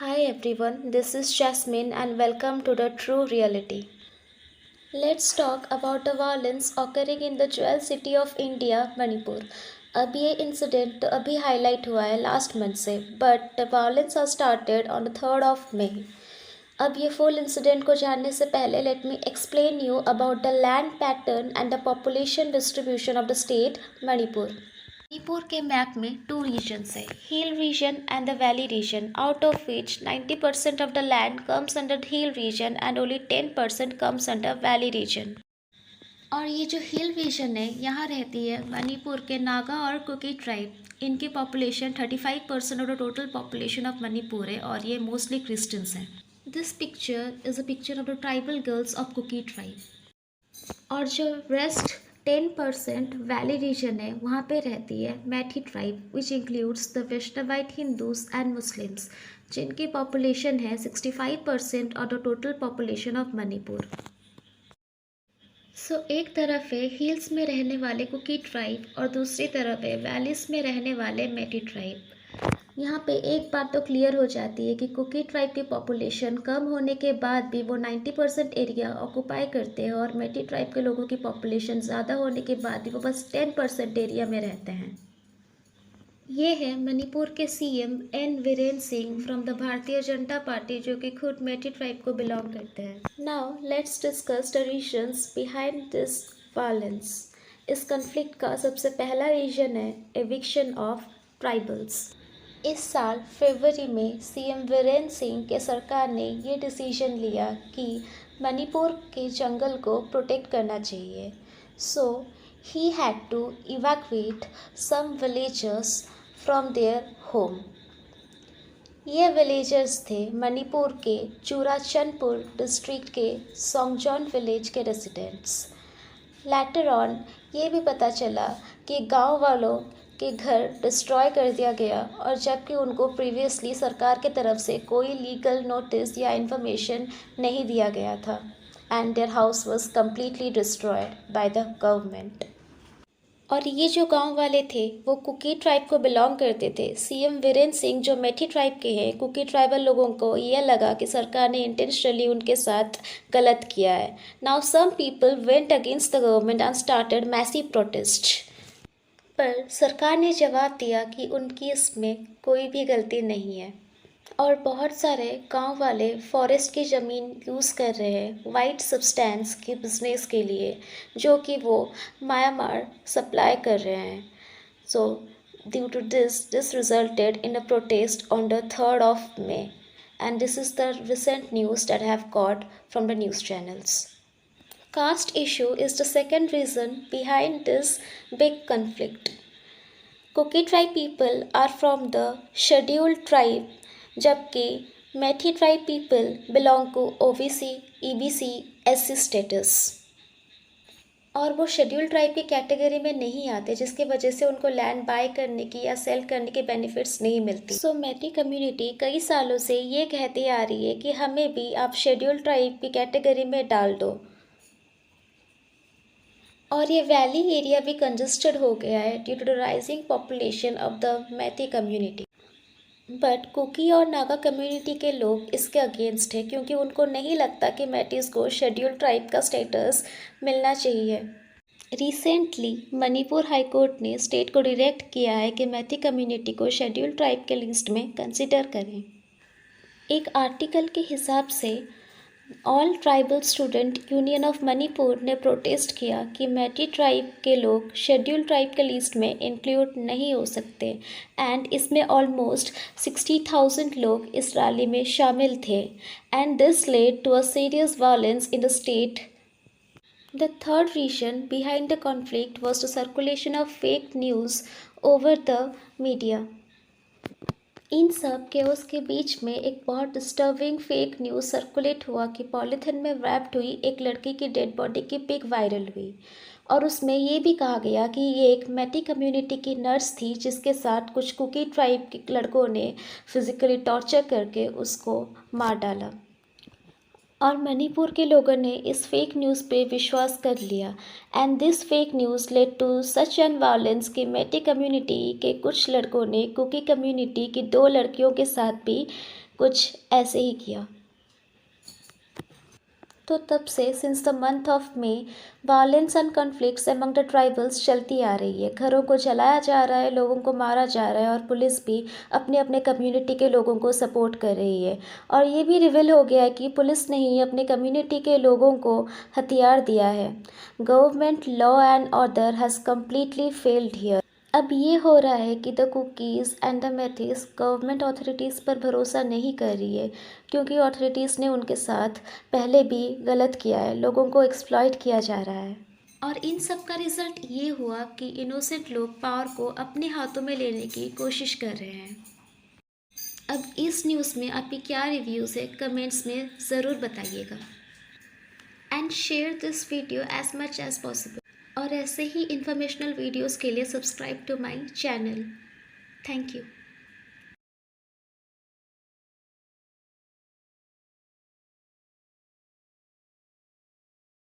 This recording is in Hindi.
Hi everyone, this is Jasmine and welcome to the True Reality. Let's talk about the violence occurring in the jewel city of India, Manipur. अब ये इंसिडेंट तो अभी हाईलाइट हुआ है लास्ट मंथ से, but the violence are started on the 3rd of May. अब ये फुल इंसिडेंट को जानने से पहले let me explain you about the land pattern and the population distribution of the state Manipur. Manipur के मैप में टू रीजन्स है, hill region and the valley region, out of which 90% of the land comes under hill region and only 10% comes under valley region. और ये जो हिल रीजन है यहाँ रहती है मणिपुर के नागा और कुकी ट्राइब. इनकी population 35% of the total population of Manipur है और ये मोस्टली क्रिश्चियंस हैं. This picture is a picture of the tribal girls of Kuki tribe. और जो रेस्ट 10% वैली रीजन है वहाँ पे रहती है Meitei tribe which includes the Vaishnavite Hindus and Muslims, जिनकी पॉपुलेशन है 65% of the total population of Manipur. So एक तरफ है हिल्स में रहने वाले कुकी ट्राइब और दूसरी तरफ है वैलीज में रहने वाले मैठी ट्राइब. यहाँ पे एक बात तो क्लियर हो जाती है कि कुकी ट्राइब की पॉपुलेशन कम होने के बाद भी वो 90% एरिया ऑक्यूपाई करते हैं और मैठी ट्राइब के लोगों की पॉपुलेशन ज़्यादा होने के बाद भी वो बस 10% एरिया में रहते हैं. ये है मणिपुर के CM N Virendra Singh from the Bharatiya Janata party, जो कि खुद मैठी ट्राइब को बिलोंग करते हैं. Now let's discuss the reasons behind this violence. इस कन्फ्लिक्ट का सबसे पहला रीजन है एविक्शन ऑफ ट्राइबल्स. इस साल फरवरी में सीएम वीरेंद्र सिंह के सरकार ने ये डिसीजन लिया कि मणिपुर के जंगल को प्रोटेक्ट करना चाहिए. So he had to evacuate some villagers from their home. ये विलेजर्स थे मणिपुर के चूराचंदपुर डिस्ट्रिक्ट के सोंगजॉन विलेज के रेसिडेंट्स. लेटर ऑन ये भी पता चला कि गांव वालों के घर डिस्ट्रॉय कर दिया गया और जबकि उनको प्रीवियसली सरकार के तरफ से कोई लीगल नोटिस या इन्फॉर्मेशन नहीं दिया गया था and their house was completely destroyed by the government. और ये जो गांव वाले थे वो कुकी ट्राइब को बिलोंग करते थे. सीएम वीरेंद्र सिंह जो मैठी ट्राइब के हैं, कुकी ट्राइबल लोगों को ये लगा कि सरकार ने इंटेंशनली उनके साथ गलत किया है. Now some people went against the government and started massive protest. पर सरकार ने जवाब दिया कि उनकी इसमें कोई भी गलती नहीं है. और बहुत सारे गांव वाले फॉरेस्ट की ज़मीन यूज़ कर रहे हैं वाइट सब्सटेंस के बिजनेस के लिए, जो कि वो म्यांमार सप्लाई कर रहे हैं. So due to this resulted in a protest on the 3rd of May and this is the recent news that have got from the news channels. Caste issue is the second reason behind this big conflict. Kuki tribe people are from the scheduled tribe, जबकि Meitei tribe people belong to OBC, EBC, SC status. और वो शेड्यूल ट्राइब की कैटेगरी में नहीं आते, जिसकी वजह से उनको लैंड बाय करने की या सेल करने की बेनिफिट्स नहीं मिलती. सो मैठी कम्युनिटी कई सालों से ये कहती आ रही है कि हमें भी आप शेड्यूल ट्राइब की कैटेगरी में डाल दो. और ये वैली एरिया भी कंजस्टेड हो गया है due to the rising population of the Meitei community. But Kuki और नागा कम्युनिटी के लोग इसके अगेंस्ट है क्योंकि उनको नहीं लगता कि मैटीज को शेड्यूल ट्राइब का स्टेटस मिलना चाहिए. रिसेंटली मणिपुर हाई कोर्ट ने स्टेट को डायरेक्ट किया है कि मैठी कम्युनिटी को शेड्यूल ट्राइब के लिस्ट में कंसिडर करें. एक आर्टिकल के हिसाब से all tribal student union of Manipur ने प्रोटेस्ट किया कि मैठी ट्राइब के लोग शेड्यूल ट्राइब के लिस्ट में इंक्लूड नहीं हो सकते एंड इसमें ऑलमोस्ट 60,000 लोग इस रैली में शामिल थे and this led to a serious violence in the state. The third reason behind the conflict was the circulation of fake news over the media. इन सब केओस के बीच में एक बहुत डिस्टर्बिंग फेक न्यूज़ सर्कुलेट हुआ कि पॉलीथिन में रैप्ड हुई एक लड़की की डेड बॉडी की पिक वायरल हुई और उसमें ये भी कहा गया कि ये एक मैठी कम्युनिटी की नर्स थी जिसके साथ कुछ कुकी ट्राइब के लड़कों ने फिजिकली टॉर्चर करके उसको मार डाला. और मणिपुर के लोगों ने इस फेक न्यूज़ पे विश्वास कर लिया and this fake news led to such an violence कि मैठी कम्युनिटी के कुछ लड़कों ने कुकी कम्युनिटी की 2 लड़कियों के साथ भी कुछ ऐसे ही किया। तो तब से since the month of May violence and conflicts among the tribals चलती आ रही है। घरों को जलाया जा रहा है, लोगों को मारा जा रहा है और पुलिस भी अपने अपने कम्युनिटी के लोगों को सपोर्ट कर रही है। और ये भी रिवील हो गया है कि पुलिस ने ही अपने कम्युनिटी के लोगों को हथियार दिया है। Government law and order has completely failed here. अब ये हो रहा है कि the Kukis and the Meiteis government authorities पर भरोसा नहीं कर रही है, क्योंकि अथॉरिटीज़ ने उनके साथ पहले भी गलत किया है, लोगों को एक्सप्लॉइट किया जा रहा है। और इन सब का रिज़ल्ट ये हुआ कि इनोसेंट लोग पावर को अपने हाथों में लेने की कोशिश कर रहे हैं। अब इस न्यूज़ में आपकी क्या रिव्यूज़ है, कमेंट्स में ज़रूर बताइएगा। And share this video as much as possible. और ऐसे ही इन्फॉर्मेशनल वीडियोस के लिए subscribe to my channel. Thank you.